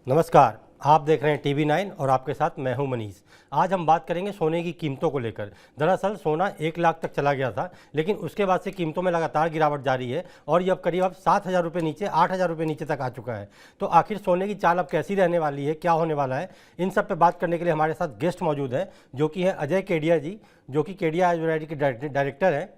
नमस्कार। आप देख रहे हैं टीवी 9 और आपके साथ मैं हूं मनीष। आज हम बात करेंगे सोने की कीमतों को लेकर। दरअसल सोना 1 लाख तक चला गया था, लेकिन उसके बाद से कीमतों में लगातार गिरावट जारी है और ये अब करीब 7,000 रुपये नीचे, 8,000 रुपये नीचे तक आ चुका है। तो आखिर सोने की चाल अब कैसी रहने वाली है, क्या होने वाला है, इन सब पे बात करने के लिए हमारे साथ गेस्ट मौजूद है, जो कि है अजय केडिया जी, जो कि केडिया एज के डायरेक्टर हैं।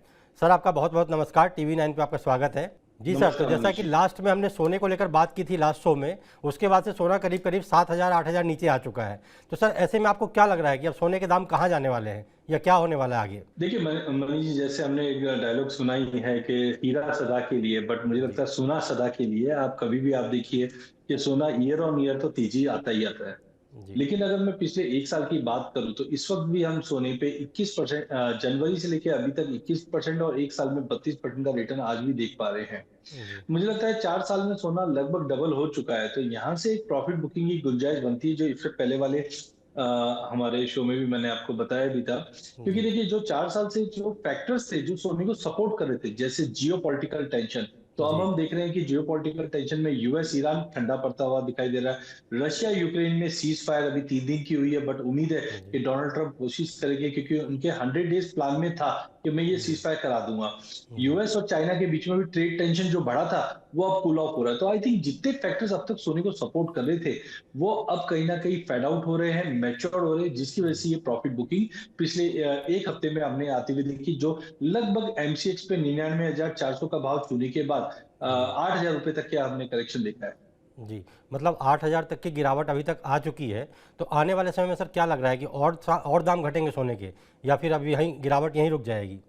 सर, आपका बहुत बहुत नमस्कार। टीवी 9 पे आपका स्वागत है। जी सर, तो नमस्कार जैसा मनीष कि जी। लास्ट में हमने सोने को लेकर बात की थी लास्ट शो में, उसके बाद से सोना करीब करीब 7,000 8,000 नीचे आ चुका है। तो सर, ऐसे में आपको क्या लग रहा है कि अब सोने के दाम कहाँ जाने वाले हैं या क्या होने वाला है आगे? देखिए मनीष जी, जैसे हमने एक डायलॉग सुना ही है कि हीरा सदा के लिए, बट मुझे जी। लगता है सोना सदा के लिए। आप कभी भी आप देखिए कि सोना ईयर ऑन ईयर तो तेजी आता ही आता है। जी। लेकिन अगर मैं पिछले एक साल की बात करूं तो इस वक्त भी हम सोने पे 21%, जनवरी से लेकर अभी तक 21% और एक साल में 32% का रिटर्न आज भी देख पा रहे हैं। जी। मुझे लगता है 4 साल में सोना लगभग डबल हो चुका है, तो यहाँ से एक प्रॉफिट बुकिंग की गुंजाइश बनती है, जो इससे पहले वाले हमारे शो में भी मैंने आपको बताया भी था। क्योंकि जी। देखिए, जो 4 साल से जो फैक्टर्स थे जो सोने को सपोर्ट कर रहे थे, जैसे जियो पॉलिटिकल टेंशन, तो अब जी। हम देख रहे हैं कि जियो पॉलिटिकल टेंशन में यूएस ईरान ठंडा पड़ता हुआ दिखाई दे रहा है। रशिया यूक्रेन में सीज फायर अभी 3 दिन की हुई है, बट उम्मीद है जी। कि डोनाल्ड ट्रंप कोशिश करेंगे, क्योंकि उनके 100 डेज प्लान में था कि मैं ये जी। सीज फायर करा दूंगा। जी। यूएस और चाइना के बीच में भी ट्रेड टेंशन जो बढ़ा था, वो अब कूल ऑफ हो रहा है। तो आई थिंक जितने फैक्टर्स अब तक सोने को सपोर्ट कर रहे थे, वो अब कहीं ना कहीं फेड आउट हो रहे हैं, मैच्योर हो रहे हैं, जिसकी वजह जी। से ये प्रॉफिट बुकिंग पिछले एक हफ्ते में हमने आती हुई देखी, जो लगभग एमसीएक्स पे 99,400 का भाव छूने के बाद जी। 8,000 रुपए तक का हमने करेक्शन देखा है। जी। मतलब 8,000 तक की गिरावट अभी तक आ चुकी है। तो आने वाले समय में सर क्या लग रहा है कि और दाम घटेंगे सोने के, या फिर अब यहीं गिरावट यहीं रुक जाएगी?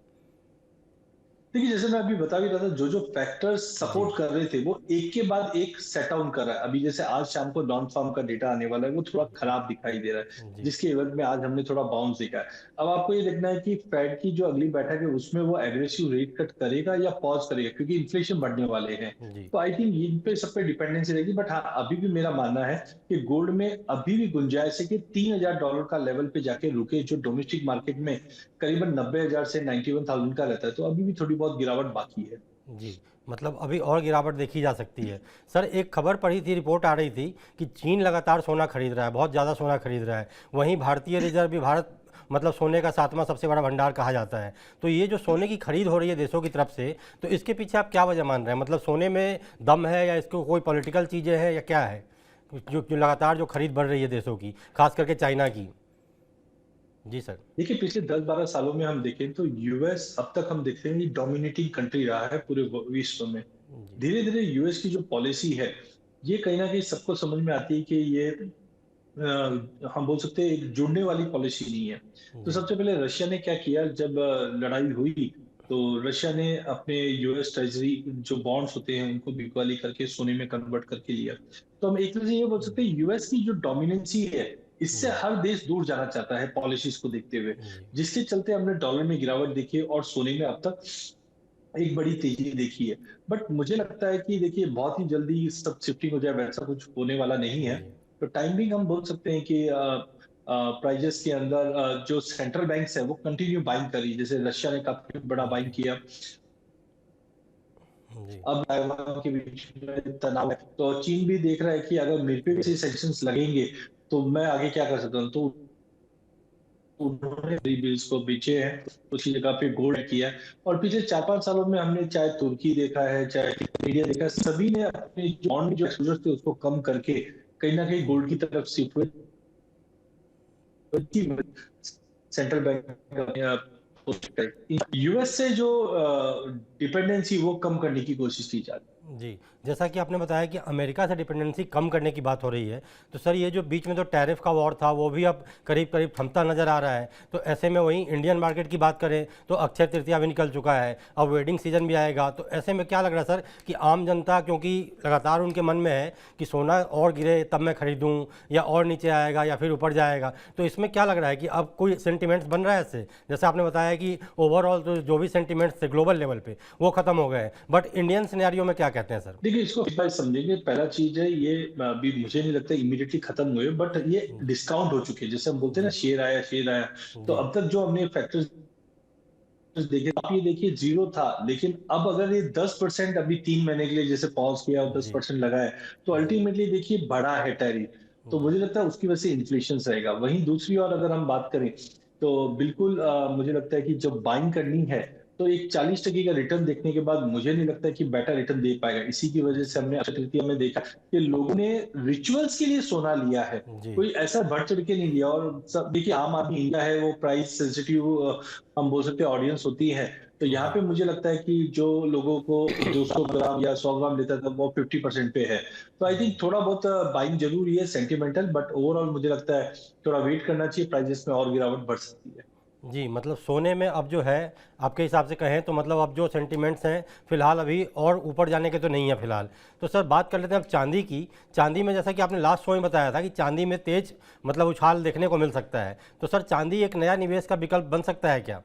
देखिए, जैसे मैं अभी बता भी रहा था, जो जो फैक्टर्स जी। सपोर्ट कर रहे थे वो एक के बाद एक सेट डाउन कर रहा है। अभी जैसे आज शाम को नॉन फार्म का डेटा आने वाला है, वो थोड़ा जी। खराब दिखाई दे रहा है, जी। जिसके एवज में आज हमने थोड़ा बाउंस देखा है। अब आपको ये देखना है कि फेड की जो अगली बैठक है उसमें वो एग्रेसिव रेट कट करेगा या पॉज करेगा, क्योंकि इन्फ्लेशन बढ़ने वाले हैं। जी। तो आई थिंक इन पे सब पे डिपेंडेंसी रहेगी, बट हाँ, अभी भी मेरा मानना है कि गोल्ड में अभी भी गुंजाइश है कि $3,000 का लेवल पे जाके रुके, जो डोमेस्टिक मार्केट में करीबन 90,000 से 91,000 का रहता है। तो अभी भी थोड़ी बहुत गिरावट बाकी है। जी। मतलब अभी और गिरावट देखी जा सकती है। सर, एक खबर पढ़ी थी, रिपोर्ट आ रही थी कि चीन लगातार सोना खरीद रहा है, बहुत ज़्यादा सोना खरीद रहा है। वहीं भारतीय रिजर्व भी, भारत मतलब सोने का 7वां सबसे बड़ा भंडार कहा जाता है। तो ये जो सोने की खरीद हो रही है देशों की तरफ से, तो इसके पीछे आप क्या वजह मान रहे हैं? मतलब सोने में दम है या इसको कोई पॉलिटिकल चीज़ें हैं या क्या है? जो लगातार जो खरीद बढ़ रही है देशों की, खास करके चाइना की। जी सर। देखिए, पिछले 10-12 सालों में हम देखें तो यूएस अब तक हम देखते हैं कि डोमिनेटिंग कंट्री रहा है पूरे विश्व में। जी। धीरे धीरे यूएस की जो पॉलिसी है, ये कहीं ना कहीं सबको समझ में आती है कि ये हम बोल सकते हैं एक जुड़ने वाली पॉलिसी नहीं है। तो जी। सबसे पहले रशिया ने क्या किया, जब लड़ाई हुई, तो रशिया ने अपने यूएस ट्रेजरी जो बॉन्ड्स होते हैं उनको बिकवाली करके सोने में कन्वर्ट करके लिया। तो हम एक तरह से ये बोल सकते हैं, यूएस की जो डोमिनेंसी है, इससे जी। हर देश दूर जाना चाहता है पॉलिसीज को देखते हुए, जी। जिसके चलते हमने डॉलर में गिरावट देखी है और सोने में अब तक एक बड़ी तेजी देखी है। बट मुझे लगता है कि देखिए, बहुत ही जल्दी सब शिफ्टिंग हो जाए, वैसा कुछ होने वाला नहीं है। जी। तो टाइमिंग हम बोल सकते हैं कि प्राइजेस के अंदर जो सेंट्रल बैंक्स है वो कंटिन्यू बाइंग करी, जैसे रशिया ने काफी बड़ा बाइंग जी। किया। जी। अब ताइवान के बीच में तनाव है, तो चीन भी देख रहा है कि अगर मेरे पे भी सैंक्शंस लगेंगे तो मैं आगे क्या कर सकता हूँ। तो उन्होंने बिल्स को बेचे हैं, उसकी जगह पे गोल्ड किया है। और पिछले 4-5 सालों में हमने चाहे तुर्की देखा है, चाहे इंडिया देखा है, सभी ने अपने बॉन्ड जो एक्सपोजर थे उसको कम करके कहीं ना कहीं जी। गोल्ड की तरफ शिफ्ट हुए। सेंट्रल बैंक यूएस से जो डिपेंडेंसी वो कम करने की कोशिश की जा रही जी, जैसा कि आपने बताया कि अमेरिका से डिपेंडेंसी कम करने की बात हो रही है, तो सर ये जो बीच में जो टैरिफ का वॉर था वो भी अब करीब-करीब थमता नज़र आ रहा है। तो ऐसे में वहीं इंडियन मार्केट की बात करें तो अक्षय तृतीया भी निकल चुका है, अब वेडिंग सीजन भी आएगा। तो ऐसे में क्या लग रहा है सर कि आम जनता, क्योंकि लगातार उनके मन में है कि सोना और गिरे तब मैं खरीदूँ, या और नीचे आएगा या फिर ऊपर जाएगा, तो इसमें क्या लग रहा है कि अब कोई सेंटिमेंट्स बन रहा है इससे? जैसे आपने बताया कि ओवरऑल तो जो भी सेंटिमेंट्स थे ग्लोबल लेवल पे वो खत्म हो गए हैं, बट इंडियन सिनेरियो में क्या कहते हैं सर? देखिए, इसको भाई समझेंगे। पहला चीज है ये, अभी मुझे नहीं लगता इमीडिएटली खत्म हुए, बट ये डिस्काउंट हो चुके हैं। जैसे हम बोलते हैं ना, जी। शेयर आया शेयर आया। तो जी। अब तक जो हमने फैक्टर्स देखिए आप ये देखिए जीरो था, लेकिन अब अगर ये 10% अभी 3 महीने के लिए जैसे पॉज किया और दस जी, परसेंट लगाए, तो जी, अल्टीमेटली देखिए बढ़ा है टैरिफ। तो जी, मुझे लगता है उसकी वजह से इन्फ्लेशन रहेगा। वहीं दूसरी ओर अगर हम बात करें, तो बिल्कुल मुझे लगता है कि जब बाइंग करनी है, तो एक 40% का रिटर्न देखने के बाद मुझे नहीं लगता कि बेटर रिटर्न दे पाएगा। इसी की वजह से हमने अक्षय तृतीया में देखा कि लोगों ने रिचुअल्स के लिए सोना लिया है, जी, कोई ऐसा बढ़ चढ़ के नहीं लिया। और सब देखिए आम आदमी इंडिया है, वो प्राइस सेंसिटिव हम बोल सकते हैं ऑडियंस होती है। तो यहाँ जी, पे मुझे लगता है कि जो लोगों को 200 ग्राम या 100 ग्राम लेता था वो 50% पे है। तो आई थिंक जी, थोड़ा बहुत बाइंग जरूरी है सेंटिमेंटल, बट ओवरऑल मुझे लगता है थोड़ा वेट करना चाहिए, प्राइजेस में और गिरावट बढ़ सकती है। जी, मतलब सोने में अब जो है आपके हिसाब से कहें तो मतलब अब जो सेंटिमेंट्स हैं फिलहाल अभी और ऊपर जाने के तो नहीं है फिलहाल। तो सर बात कर लेते हैं अब चांदी की। चांदी में जैसा कि आपने लास्ट शो में बताया था कि चांदी में तेज मतलब उछाल देखने को मिल सकता है। तो सर चांदी एक नया निवेश का विकल्प बन सकता है क्या?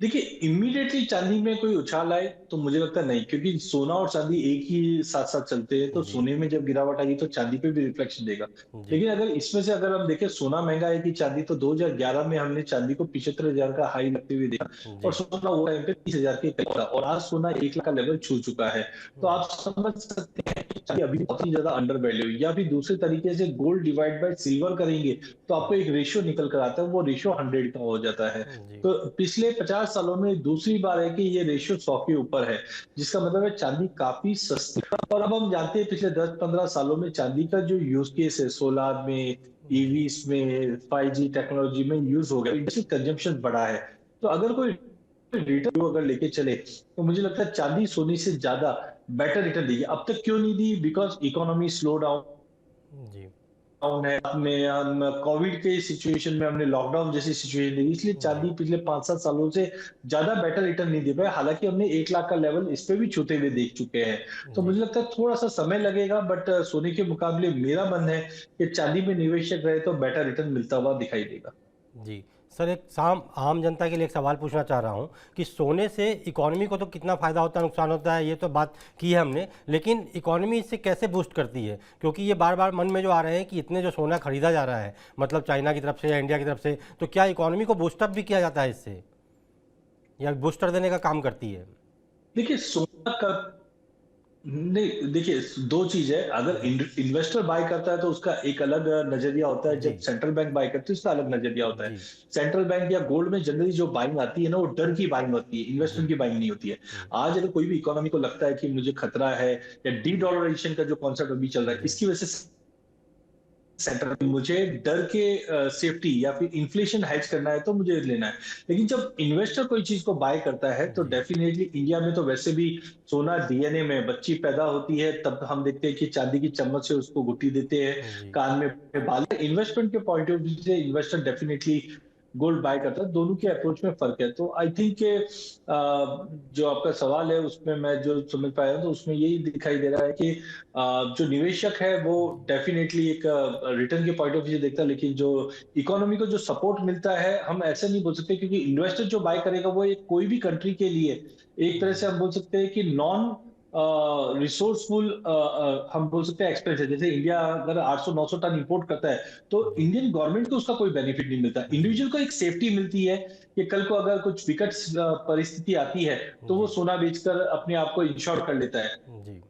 देखिए इमीडिएटली चांदी में कोई उछाल आए तो मुझे लगता नहीं, क्योंकि सोना और चांदी एक ही साथ साथ चलते हैं। तो जी, सोने में जब गिरावट आएगी तो चांदी पे भी रिफ्लेक्शन देगा। जी, लेकिन अगर इसमें से अगर हम देखें सोना महंगा है कि चांदी, तो 2011 में हमने चांदी को 75,000 का हाई लगते हुए देखा, और जी, सोना वो टाइम पे 30,000 के करीब था, और आज सोना 1 लाख का लेवल छू चुका है। तो आप समझ सकते हैं कि चांदी अभी बहुत ही ज्यादा अंडर वैल्यू। या फिर दूसरे तरीके से गोल्ड डिवाइड बाय सिल्वर करेंगे तो आपको एक रेशियो निकल कर आता है, वो रेशियो 100 का हो जाता है। जी, तो पिछले 50 सालों में दूसरी बार है कि ये रेशियो 100 के ऊपर है, जिसका मतलब है चांदी काफी सस्ती है। और अब हम जानते हैं पिछले 10-15 सालों में चांदी का जो यूज केस है सोलार में, जी, ईवीस में, 5G टेक्नोलॉजी में यूज हो गया, इंडस्ट्री कंजम्पशन बढ़ा है। तो अगर कोई रिटर्न अगर लेके चले, तो मुझे लगता है चांदी सोने से ज्यादा बेटर रिटर्न देगी। अब तक क्यों नहीं दी? बिकॉज इकोनॉमी स्लो डाउन जी, डाउन है। में हम कोविड के सिचुएशन में हमने लॉकडाउन जैसी सिचुएशन देखी, इसलिए जी, चांदी पिछले 5-7 सालों से ज्यादा बेटर रिटर्न नहीं दे पाया। हालांकि हमने 1 लाख का लेवल इस पे भी छूते हुए देख चुके हैं। तो जी, मुझे लगता है थोड़ा सा समय लगेगा, बट सोने के मुकाबले मेरा मन है कि चांदी में निवेशक रहे तो बेटर रिटर्न मिलता हुआ दिखाई देगा। जी। सर एक साम आम जनता के लिए एक सवाल पूछना चाह रहा हूँ कि सोने से इकोनॉमी को तो कितना फ़ायदा होता है नुकसान होता है ये तो बात की है हमने, लेकिन इकोनॉमी इससे कैसे बूस्ट करती है? क्योंकि ये बार बार मन में जो आ रहे हैं कि इतने जो सोना खरीदा जा रहा है मतलब चाइना की तरफ से या इंडिया की तरफ से, तो क्या इकोनॉमी को बूस्टअप भी किया जाता है इससे या बूस्टर देने का काम करती है? देखिए सोना का नहीं, देखिए दो चीज है। अगर जी, इन्वेस्टर बाय करता है तो उसका एक अलग नजरिया होता है, जब जी, सेंट्रल बैंक बाय करती है उसका अलग नजरिया होता है। जी, सेंट्रल बैंक या गोल्ड में जनरली जो बाइंग आती है ना, वो डर की बाइंग होती है, जी, इन्वेस्टमेंट की बाइंग नहीं होती है। जी, आज अगर कोई भी इकोनॉमी को लगता है कि मुझे खतरा है, या डी डॉलराइजेशन का जो कॉन्सेप्ट अभी चल रहा है, जी, इसकी वजह से सेंटर मुझे डर के सेफ्टी या फिर इन्फ्लेशन हेज करना है तो मुझे लेना है। लेकिन जब इन्वेस्टर कोई चीज को बाय करता है तो जी, डेफिनेटली इंडिया में तो वैसे भी सोना डीएनए में, बच्ची पैदा होती है तब हम देखते हैं कि चांदी की चम्मच से उसको गुट्टी देते हैं, जी, कान में बाल। इन्वेस्टमेंट के पॉइंट ऑफ व्यू से इन्वेस्टर डेफिनेटली गोल्ड बाय करता है। दोनों के अप्रोच में फर्क है। तो आई थिंक जो आपका सवाल है उसमें मैं जो समझ पाया हूं, तो उसमें यही दिखाई दे रहा है कि जो निवेशक है वो डेफिनेटली एक रिटर्न के पॉइंट ऑफ व्यू से देखता है, लेकिन जो इकोनॉमी को जो सपोर्ट मिलता है हम ऐसे नहीं बोल सकते, क्योंकि इन्वेस्टर जो बाय करेगा वो एक कोई भी कंट्री के लिए एक तरह से जी, हम बोल सकते हैं कि नॉन रिसोर्सफुल हम बोल सकते हैं एक्सपेंस है। जैसे इंडिया अगर 800-900 टन इंपोर्ट करता है, तो जी, इंडियन गवर्नमेंट को उसका कोई बेनिफिट नहीं मिलता। जी, इंडिविजुअल को एक सेफ्टी मिलती है कि कल को अगर कुछ विकट परिस्थिति आती है तो वो जी, सोना बेचकर अपने आप को इंश्योर कर लेता है। जी,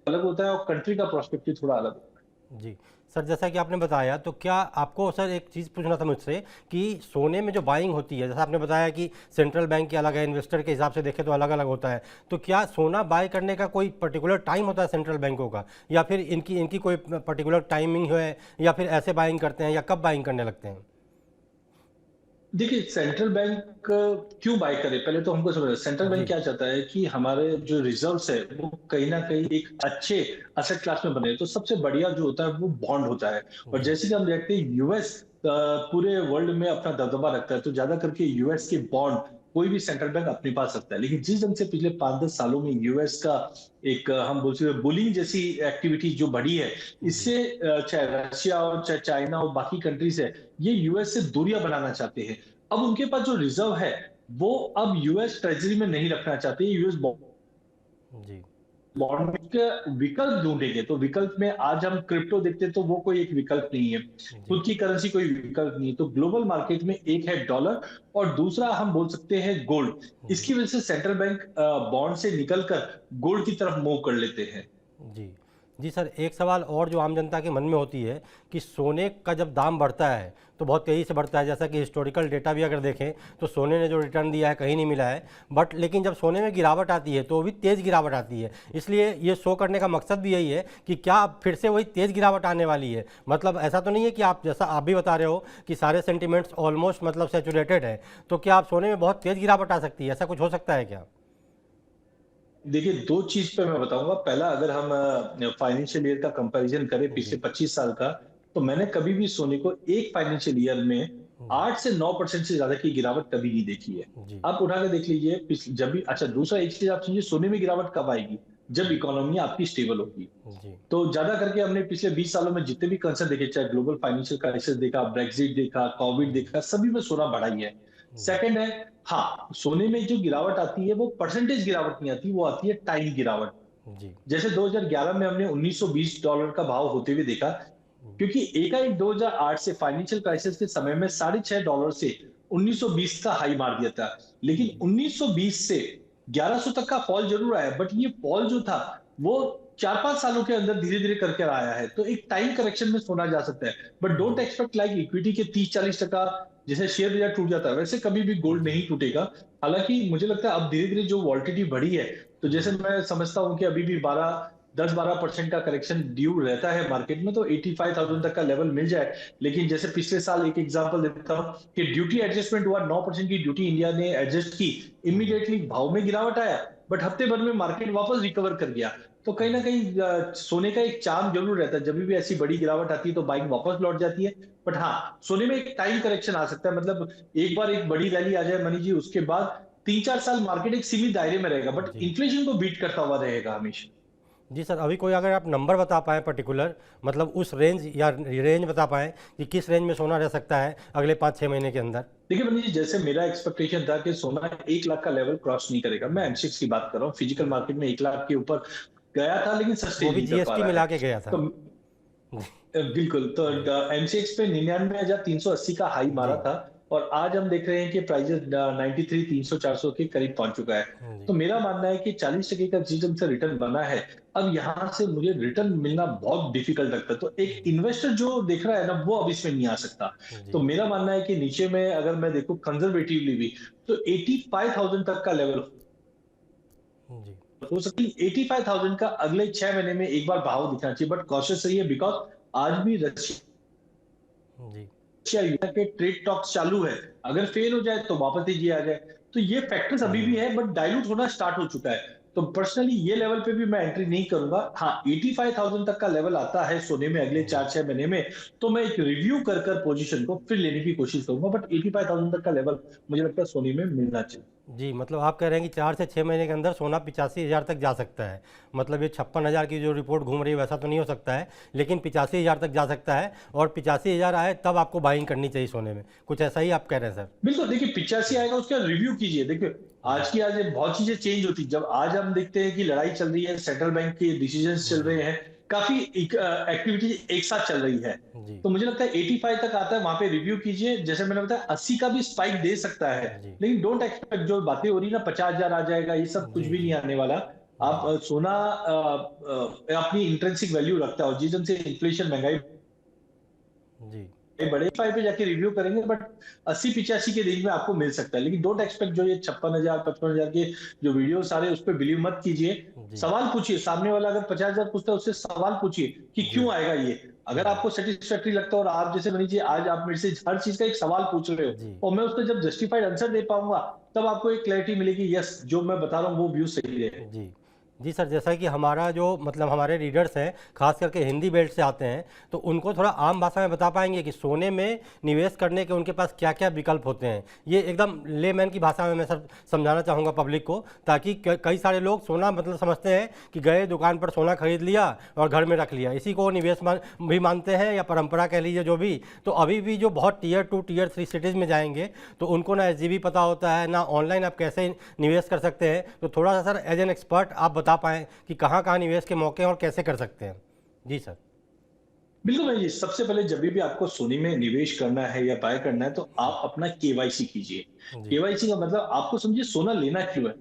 अलग होता है और कंट्री का प्रोस्पेक्टिव थोड़ा अलग होता है। जी। सर जैसा कि आपने बताया तो क्या आपको सर एक चीज़ पूछना था मुझसे कि सोने में जो बाइंग होती है जैसा आपने बताया कि सेंट्रल बैंक की अलग है, इन्वेस्टर के हिसाब से देखें तो अलग अलग होता है, तो क्या सोना बाय करने का कोई पर्टिकुलर टाइम होता है सेंट्रल बैंकों का, या फिर इनकी इनकी कोई पर्टिकुलर टाइमिंग है, या फिर ऐसे बाइंग करते हैं या कब बाइंग करने लगते हैं? देखिए सेंट्रल बैंक क्यों बाय करे, पहले तो हमको समझना। सेंट्रल बैंक जी, क्या चाहता है कि हमारे जो रिजर्व्स है वो कहीं ना कहीं एक अच्छे असेट क्लास में बने। तो सबसे बढ़िया जो होता है वो बॉन्ड होता है। और जी, जैसे कि हम देखते हैं यूएस पूरे वर्ल्ड में अपना दबदबा रखता है, तो ज्यादा करके यूएस के बॉन्ड कोई भी सेंट्रल बैंक अपने पास रखता है। लेकिन जिस ढंग से पिछले 5-10 सालों में यूएस का एक हम बोल सकते हैं बुलिंग जैसी एक्टिविटी जो बढ़ी है, जी, इससे चाहे रशिया और चाहे चाइना और बाकी कंट्रीज है, ये यूएस से दूरियां बनाना चाहते हैं। अब उनके पास जो रिजर्व है वो अब यूएस ट्रेजरी में नहीं रखना चाहते, यूएस जी, बॉन्ड के विकल्प ढूंढेंगे, तो विकल्प में आज हम क्रिप्टो देखते हैं तो वो कोई एक विकल्प नहीं है, जी, खुद की करेंसी कोई विकल्प नहीं है। तो ग्लोबल मार्केट में एक है डॉलर और दूसरा हम बोल सकते हैं गोल्ड। जी, इसकी वजह से सेंट्रल बैंक बॉन्ड से निकलकर गोल्ड की तरफ मूव कर लेते हैं। जी। जी सर, एक सवाल और जो आम जनता के मन में होती है कि सोने का जब दाम बढ़ता है तो बहुत तेज़ी से बढ़ता है, जैसा कि हिस्टोरिकल डेटा भी अगर देखें तो सोने ने जो रिटर्न दिया है कहीं नहीं मिला है। बट लेकिन जब सोने में गिरावट आती है तो वो भी तेज़ गिरावट आती है, इसलिए ये शो करने का मकसद भी यही है कि क्या अब फिर से वही तेज़ गिरावट आने वाली है। मतलब ऐसा तो नहीं है कि आप जैसा आप भी बता रहे हो कि सारे सेंटिमेंट्स ऑलमोस्ट मतलब सेचुरेटेड है, तो क्या आप सोने में बहुत तेज़ गिरावट आ सकती है, ऐसा कुछ हो सकता है क्या? देखिए, 2 चीज़ पे मैं बताऊँगा। पहला, अगर हम फाइनेंशियल ईयर का कंपैरिज़न करें पिछले जी, 25 साल का, तो मैंने कभी भी सोने को एक फाइनेंशियल ईयर में जी, 8 से 9% से ज़्यादा की गिरावट कभी नहीं देखी है। जी, आप उठा के देख लीजिए, पिछ जब भी अच्छा, दूसरा एक चीज़ आप समझिए, सोने में गिरावट कब आएगी? जब इकोनॉमी आपकी स्टेबल होगी। जी, तो ज़्यादा करके हमने पिछले 20 सालों में जितने भी कंसर्न देखे, चाहे ग्लोबल फाइनेंशियल क्राइसिस देखा, ब्रेक्सिट देखा, कोविड जी, देखा, सभी में सोना बढ़ा ही है। जी, सेकंड है, हाँ, सोने में जो गिरावट आती है वो परसेंटेज गिरावट नहीं आती, वो आती है टाइम गिरावट। जी, जैसे 2011 में हमने $1920 का भाव होते हुए देखा, जी, क्योंकि एकाएक 2008 से फाइनेंशियल क्राइसिस के समय में $6.5 से 1920 का हाई मार दिया था। लेकिन 1920 से 1100 तक का फॉल जरूर आया, बट ये फॉल जो था वो 4-5 सालों के अंदर धीरे धीरे करके आया है। तो एक टाइम करेक्शन में सोना जा सकता है, बट डोंट जी, एक्सपेक्ट लाइक इक्विटी के 30-40% जैसे शेयर बाजार टूट जाता है वैसे कभी भी गोल्ड जी, नहीं टूटेगा। हालांकि मुझे लगता है अब धीरे धीरे जो वॉलिटिलिटी बढ़ी है, तो जैसे जी, मैं समझता हूँ कि अभी भी 10-12% का करेक्शन ड्यू रहता है मार्केट में, तो 85,000 तक का लेवल मिल जाए। लेकिन जैसे पिछले साल एक एग्जांपल देता हूँ कि ड्यूटी एडजस्टमेंट हुआ, 9% की ड्यूटी इंडिया ने एडजस्ट की, जी, इमीडिएटली भाव में गिरावट आया, बट हफ्ते भर में मार्केट वापस रिकवर कर गया। तो कहीं ना जी, कहीं सोने का एक चार्म जरूर रहता है, जब भी ऐसी बड़ी गिरावट आती है तो बाइंग वापस लौट जाती है। बट हाँ, सोने में एक टाइम करेक्शन आ सकता है, मतलब एक बार एक बड़ी रैली आ जाए मनी जी, उसके बाद 3-4 साल मार्केट एक सीमित दायरे में रहेगा, बट जी। इन्फ्लेशन को बीट करता हुआ रहेगा हमेशा। जी सर, अभी कोई अगर आप नंबर बता पाएँ पर्टिकुलर, मतलब उस रेंज या रेंज बता पाएँ कि किस रेंज में सोना रह सकता है अगले 5-6 महीने के अंदर? देखिए मनीष जी, जैसे मेरा एक्सपेक्टेशन था कि सोना 1 लाख का लेवल क्रॉस नहीं करेगा। मैं जी, एमसीएक्स की बात कर रहा हूँ, फिजिकल जी। मार्केट में 1 लाख के ऊपर गया था लेकिन वो सस्टेन भी नहीं कर पा जीएसटी रहा है। मिला के गया था। तो जी, बिल्कुल, तो जी, एमसीएक्स पे 99,380 का हाई मारा जी, था और आज हम देख रहे हैं कि प्राइजेस 93, 300, 400 के करीब पहुंच चुका है। जी, तो मेरा मानना है कि 40% का जिस ढंग से रिटर्न बना है, अब यहाँ से मुझे रिटर्न मिलना बहुत डिफिकल्ट लगता है। तो एक जी, इन्वेस्टर जो देख रहा है ना, वो अब इसमें नहीं आ सकता। तो जी, मेरा मानना है कि नीचे में अगर मैं देखूं कंजर्वेटिवली भी, तो 85,000 तक का लेवल जी, हो सकती है। 85,000 का अगले 6 महीने में एक बार भाव दिखना चाहिए, बट कॉशियस रहिए, बिकॉज आज भी रशिया जी, यूक्रेन के ट्रेड टॉक्स चालू है। अगर फेल हो जाए तो वापस ही आ जाए। तो ये फैक्टर्स अभी भी है, बट डाइल्यूट होना स्टार्ट हो चुका है। तो पर्सनली ये लेवल पे भी मैं एंट्री नहीं करूंगा। हाँ, 85,000 तक का लेवल आता है सोने में अगले जी, 4-6 महीने में, तो मैं एक रिव्यू कर कर पोजीशन को फिर लेने की कोशिश करूंगा, बट 85,000 तक का लेवल मुझे लगता है सोने में मिलना चाहिए। जी, मतलब आप कह रहे हैं कि 4 से 6 महीने के अंदर सोना 85,000 तक जा सकता है। मतलब ये 56,000 की जो रिपोर्ट घूम रही है वैसा तो नहीं हो सकता है, लेकिन 85,000 तक जा सकता है और 85,000 आए तब आपको बाइंग करनी चाहिए सोने में। कुछ ऐसा ही आप कह रहे हैं सर? बिल्कुल, देखिए 85 आएगा, उसका रिव्यू कीजिए। देखिए, जी, आज ये बहुत चीजें चेंज होती, जब आज हम देखते हैं कि लड़ाई चल रही है, सेंट्रल बैंक के डिसीजंस चल जी, रहे हैं, काफी एक्टिविटी एक साथ चल रही है। जी, तो मुझे लगता है 85 तक आता है, वहां पे रिव्यू कीजिए। जैसे मैंने बताया, 80 का भी स्पाइक दे सकता है, जी, लेकिन डोंट एक्सपेक्ट जो बातें हो रही है ना, 50,000 आ जाएगा, ये सब कुछ जी, भी नहीं जी, आने वाला। आप जी, सोना अपनी इंट्रिंसिक वैल्यू रखता है, और जिस दिन से इन्फ्लेशन, महंगाई जी, बड़े फाइव पे जाके रिव्यू करेंगे, बट 80-85 के रेंज में आपको मिल सकता है। लेकिन डोंट एक्सपेक्ट जो ये 56,000 55,000 के जो वीडियो सारे, उस पर बिलीव मत कीजिए। जी, सवाल पूछिए, सामने वाला अगर 50,000 पूछता है उससे सवाल पूछिए कि जी, क्यों आएगा ये। अगर जी, आपको सेटिस्फैक्टरी लगता है, और आप जैसे मनीष जी आज आप मेरे से हर चीज का एक सवाल पूछ रहे जी, हो और मैं उसका जब जस्टिफाइड आंसर दे पाऊंगा, तब आपको एक क्लैरिटी मिलेगी, यस जो मैं बता रहा हूँ वो व्यू सही है। जी। जी सर, जैसा कि हमारा जो मतलब हमारे रीडर्स हैं, खास करके हिंदी बेल्ट से आते हैं, तो उनको थोड़ा आम भाषा में बता पाएंगे कि सोने में निवेश करने के उनके पास क्या-क्या विकल्प होते हैं? ये एकदम लेमैन की भाषा में मैं सर समझाना चाहूँगा पब्लिक को, ताकि कई सारे लोग सोना मतलब समझते हैं कि गए दुकान पर सोना खरीद लिया और घर में रख लिया, इसी को निवेश भी मानते हैं या परंपरा कह लीजिए जो भी। तो अभी भी जो बहुत टियर 2 टियर 3 सिटीज़ में जाएंगे, तो उनको ना एसजीबी पता होता है, ना ऑनलाइन आप कैसे निवेश कर सकते हैं। तो थोड़ा सा सर एज एन एक्सपर्ट आप बता बता पाएँ कि कहाँ-कहाँ निवेश के मौके हैं और कैसे कर सकते हैं? जी सर। बिल्कुल भाई जी, सबसे पहले जब भी आपको सोने में निवेश करना है या बाय करना है तो आप अपना केवाईसी कीजिए। जी, केवाईसी का मतलब आपको समझिए सोना लेना क्यों है?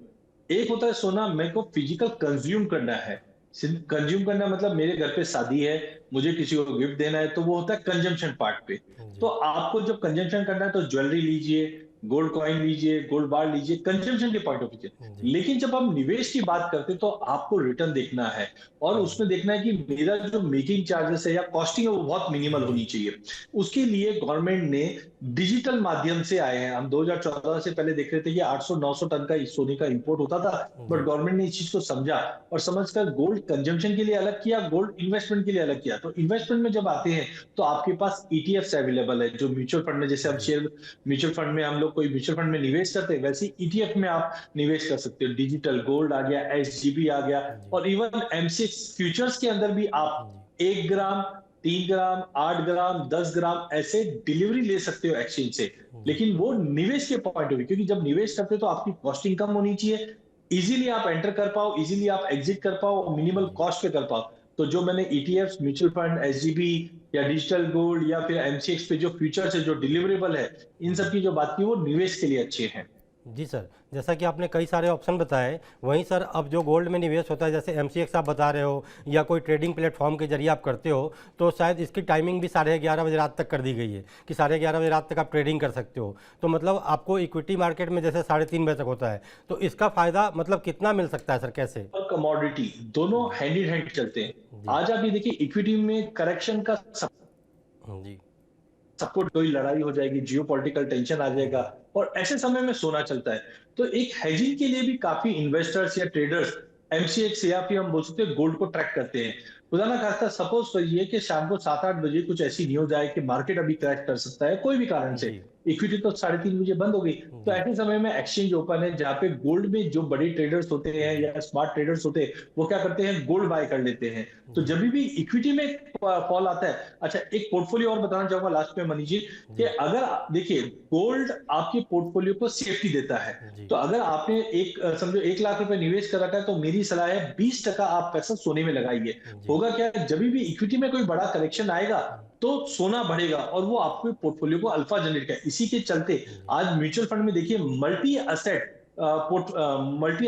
एक होता है सोना मेरे को फिजिकल कंज्यूम करना है। सिर्फ कंज्यूम करना मतलब मेरे घर पे शादी है, मुझे किसी को गिफ्ट देना है तो वो होता है कंजम्पशन पार्ट पे। तो जी, आपको जब कंजम्पशन करना है तो ज्वेलरी लीजिए, गोल्ड कॉइन लीजिए, गोल्ड बार लीजिए, कंजम्पशन के पॉइंट ऑफ व्यू से। जी, लेकिन जब हम निवेश की बात करते हैं तो आपको रिटर्न देखना है और उसमें देखना है कि मेरा जो मेकिंग चार्जेस है या कॉस्टिंग है वो बहुत मिनिमल होनी जी, चाहिए। उसके लिए गवर्नमेंट ने डिजिटल माध्यम से आए हैं। हम 2014 से पहले देख रहे थे कि 800-900 टन का सोने का इंपोर्ट होता था, बट जी, गवर्नमेंट ने इस चीज को समझा और समझकर गोल्ड कंजम्पशन के लिए अलग किया, गोल्ड इन्वेस्टमेंट के लिए अलग किया। तो इन्वेस्टमेंट में जब आते हैं तो आपके पास ईटीएफ अवेलेबल है, जो म्यूचुअल फंड में जैसे हम जी, शेयर म्यूचुअल फंड में हम लोग कोई म्यूचुअल फंड में निवेश करते हैं, वैसे ईटीएफ में आप निवेश कर सकते हो। डिजिटल गोल्ड आ गया, एसजीबी आ गया जी, और इवन एमसीएक्स फ्यूचर्स के अंदर भी आप जी, 1 ग्राम, 3 ग्राम, 8 ग्राम, 10 ग्राम ऐसे डिलीवरी ले सकते हो एक्सचेंज से। जी, लेकिन वो निवेश के पॉइंट ऑफ व्यू, क्योंकि जब निवेश करते हो तो आपकी कॉस्टिंग कम होनी चाहिए, इजीली आप एंटर कर पाओ, इजीली आप एग्जिट कर पाओ, मिनिमल जी। कॉस्ट पे कर पाओ। तो जो मैंने ईटीएफ, म्यूचुअल फंड, एसजीबी या डिजिटल गोल्ड या फिर एमसीएक्स पे जो फ्यूचर्स है, जो डिलीवरेबल है, इन सब जी की जो बात की वो निवेश के लिए अच्छे हैं। जी सर, जैसा कि आपने कई सारे ऑप्शन बताए, वहीं सर अब जो गोल्ड में निवेश होता है जैसे एमसीएक्स आप बता रहे हो या कोई ट्रेडिंग प्लेटफॉर्म के जरिए आप करते हो, तो शायद इसकी टाइमिंग भी 11:30 बजे रात तक कर दी गई है कि 11:30 बजे रात तक आप ट्रेडिंग कर सकते हो। तो मतलब आपको इक्विटी मार्केट में जैसे 3:30 बजे तक होता है, तो इसका फ़ायदा मतलब कितना मिल सकता है सर, कैसे? और कमोडिटी दोनों जी, हैंड इन हैंड चलते हैं। जी, आज आप ये देखिए इक्विटी में करेक्शन का जी, सपोर्ट, कोई लड़ाई हो जाएगी, जियो पॉलिटिकल टेंशन आ जाएगा जी, और ऐसे समय में सोना चलता है। तो एक हेजिंग के लिए भी काफी इन्वेस्टर्स या ट्रेडर्स एमसीएक्स या फिर हम बोल सकते हैं गोल्ड को ट्रैक करते हैं। खुदा ना खास्ता सपोज करिए कि शाम को 7-8 बजे कुछ ऐसी न्यूज आए कि मार्केट अभी क्रैश कर सकता है कोई भी कारण से, जी, इक्विटी तो 3:30 बजे बंद हो गई। तो जी, ऐसे समय में एक्सचेंज ओपन है जहां पे गोल्ड में जो बड़े ट्रेडर्स होते हैं जी, या स्मार्ट ट्रेडर्स होते हैं वो क्या करते हैं, गोल्ड बाय कर लेते हैं। तो जी, जब भी इक्विटी में फॉल आता है, अच्छा एक पोर्टफोलियो और बताना चाहूंगा लास्ट में मनीष जी, कि जी, अगर देखिए गोल्ड आपके पोर्टफोलियो को सेफ्टी देता है। जी, तो अगर आपने एक समझो 1 लाख रुपए निवेश कर रखा है तो मेरी सलाह है 20% आप पैसा सोने में लगाइए। जी, होगा क्या, जब भी इक्विटी में कोई बड़ा करेक्शन आएगा तो सोना बढ़ेगा और वो आपके पोर्टफोलियो को अल्फा जनरेट करेगा। इसी के चलते जी, आज म्यूचुअल फंड में देखिए मल्टी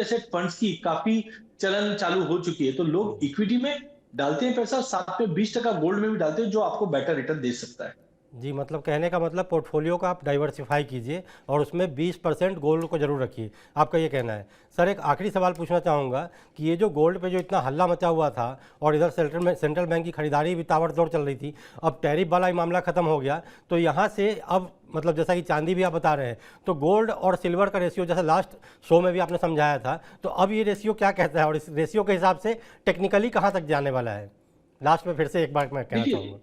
एसेट फंड्स की काफी चलन चालू हो चुकी है। तो लोग जी। इक्विटी में डालते हैं पैसा, साथ में 20% गोल्ड में भी डालते हैं जो आपको बेटर रिटर्न दे सकता है। जी, मतलब कहने का मतलब पोर्टफोलियो को आप डाइवर्सिफ़ाई कीजिए और उसमें 20% गोल्ड को ज़रूर रखिए, आपका ये कहना है। सर एक आखिरी सवाल पूछना चाहूँगा कि ये जो गोल्ड पे जो इतना हल्ला मचा हुआ था और इधर सेंट्रल बैंक की खरीदारी भी ताबड़तोड़ चल रही थी, अब टैरिफ वाला ही मामला ख़त्म हो गया, तो यहाँ से अब मतलब जैसा कि चांदी भी आप बता रहे हैं, तो गोल्ड और सिल्वर का रेशियो जैसा लास्ट शो में भी आपने समझाया था, तो अब ये रेशियो क्या कहता है और इस रेशियो के हिसाब से टेक्निकली कहाँ तक जाने वाला है? लास्ट में फिर से एक बार मैं कहना देखिए चाहूँगा।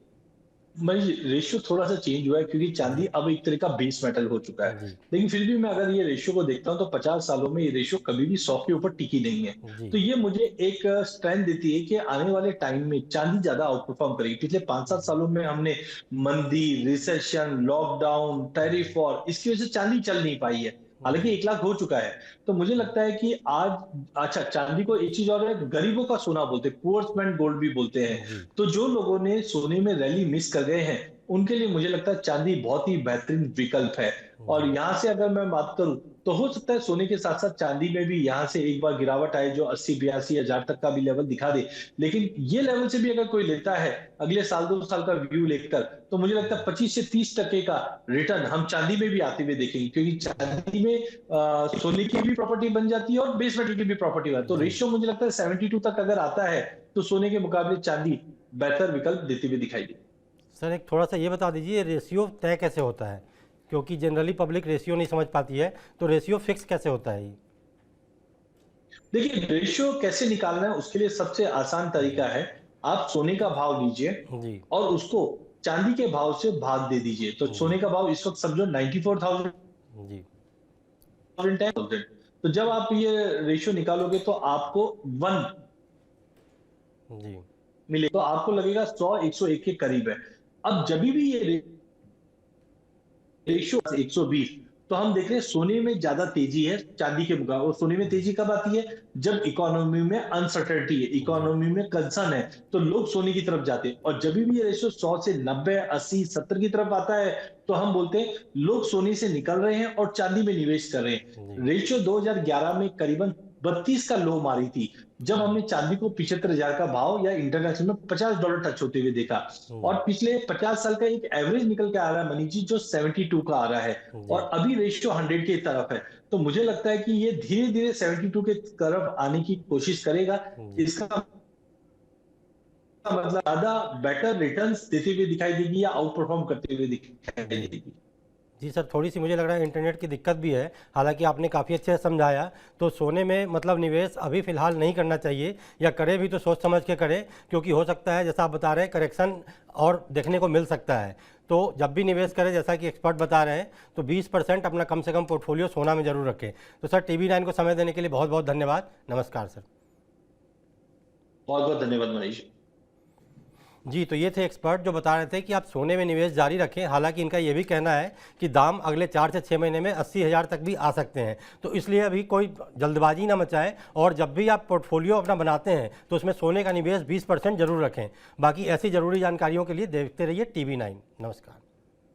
भाई रेशियो थोड़ा सा चेंज हुआ है क्योंकि चांदी जी, अब एक तरह का बेस मेटल हो चुका है। जी, लेकिन फिर भी मैं अगर ये रेशियो को देखता हूँ तो 50 सालों में ये रेशियो कभी भी 100 के ऊपर टिकी नहीं है। जी, तो ये मुझे एक स्ट्रेंथ देती है कि आने वाले टाइम में चांदी ज्यादा आउट परफॉर्म करेगी। पिछले 5-7 सालों में हमने मंदी, रिसेशन, लॉकडाउन, जी, टैरिफ वॉर, इसकी वजह से चांदी चल नहीं पाई है। हालांकि जी, 1 लाख हो चुका है। तो मुझे लगता है कि आज अच्छा चांदी को एक चीज और है, गरीबों का सोना बोलते हैं, पुअर्स मैन गोल्ड भी बोलते हैं। जी, तो जो लोगों ने सोने में रैली मिस कर गए हैं उनके लिए मुझे लगता है चांदी बहुत ही बेहतरीन विकल्प है। और जी, यहाँ से अगर मैं बात करूं तो हो सकता है सोने के साथ साथ चांदी में भी यहाँ से एक बार गिरावट आए जो 80-82 हजार तक का भी लेवल दिखा दे। लेकिन ये लेवल से भी अगर कोई लेता है अगले साल 2 साल का व्यू लेकर तो मुझे लगता है जी। 25 से 30% का रिटर्न हम चांदी में भी आते हुए देखेंगे, क्योंकि चांदी में सोने की भी प्रॉपर्टी बन जाती है और बेस मेटल की भी प्रॉपर्टी है। तो जी। रेशियो मुझे लगता है 72 तक अगर आता है तो सोने के मुकाबले चांदी बेहतर विकल्प देती हुई दिखाई दे। सर एक थोड़ा-सा ये बता दीजिए रेशियो तय कैसे होता है? क्योंकि जनरली पब्लिक रेशियो नहीं समझ पाती है, तो रेशियो फिक्स कैसे होता है ये? देखिए रेशियो कैसे निकालना है उसके लिए सबसे आसान तरीका जी, है, आप सोने का भाव लीजिए जी, और उसको चांदी के भाव से भाग दे दीजिए। तो सोने जी, का भाव इस वक्त समझो 94,000 जी, 10,000। तो जब आप ये रेशियो निकालोगे तो आपको 1 जी, मिले, तो आपको लगेगा 100-101 के करीब है। अब जब भी ये रेशियो 120, तो हम देख रहे हैं सोने में ज्यादा तेजी है चांदी के मुकाबले। और सोने में तेजी कब आती है? जब इकोनॉमी में अनसर्टेनिटी है, जी इकोनॉमी में कंसर्न है, तो लोग सोने की तरफ जाते हैं। और जब भी ये रेशियो 100 से 90, 80, 70 की तरफ आता है, तो हम बोलते हैं लोग सोने से निकल रहे हैं और चांदी में निवेश कर रहे जी हैं। रेशियो 2011 में करीबन 32 का लो मारी थी, जब हमने चांदी को 75,000 का भाव या इंटरनेशनल में $50 टच होते हुए देखा। और जी पिछले 50 साल का एक एवरेज निकल के आ रहा है मनीष जी, जो 72 का आ रहा है। जी और अभी रेशियो 100 की तरफ है। तो मुझे लगता है कि ये धीरे धीरे 72 के तरफ आने की कोशिश करेगा। जी इसका मतलब ज्यादा बेटर रिटर्न्स देते हुए दिखाई देगी या आउट परफॉर्म करते हुए दिखाई जी देगी। जी सर, थोड़ी सी मुझे लग रहा है इंटरनेट की दिक्कत भी है, हालांकि आपने काफ़ी अच्छे से समझाया। तो सोने में मतलब निवेश अभी फ़िलहाल नहीं करना चाहिए, या करे भी तो सोच समझ के करे, क्योंकि हो सकता है जैसा आप बता रहे हैं करेक्शन और देखने को मिल सकता है। तो जब भी निवेश करें, जैसा कि एक्सपर्ट बता रहे हैं, तो 20% अपना कम से कम पोर्टफोलियो सोना में जरूर रखें। तो सर, TV9 को समय देने के लिए बहुत बहुत धन्यवाद। नमस्कार सर। बहुत बहुत धन्यवाद मनीष। जी, तो ये थे एक्सपर्ट जो बता रहे थे कि आप सोने में निवेश जारी रखें। हालांकि इनका ये भी कहना है कि दाम अगले 4 से 6 महीने में 80,000 तक भी आ सकते हैं। तो इसलिए अभी कोई जल्दबाजी ना मचाएं, और जब भी आप पोर्टफोलियो अपना बनाते हैं तो उसमें सोने का निवेश 20% जरूर रखें। बाकी ऐसी ज़रूरी जानकारियों के लिए देखते रहिए TV9। नमस्कार।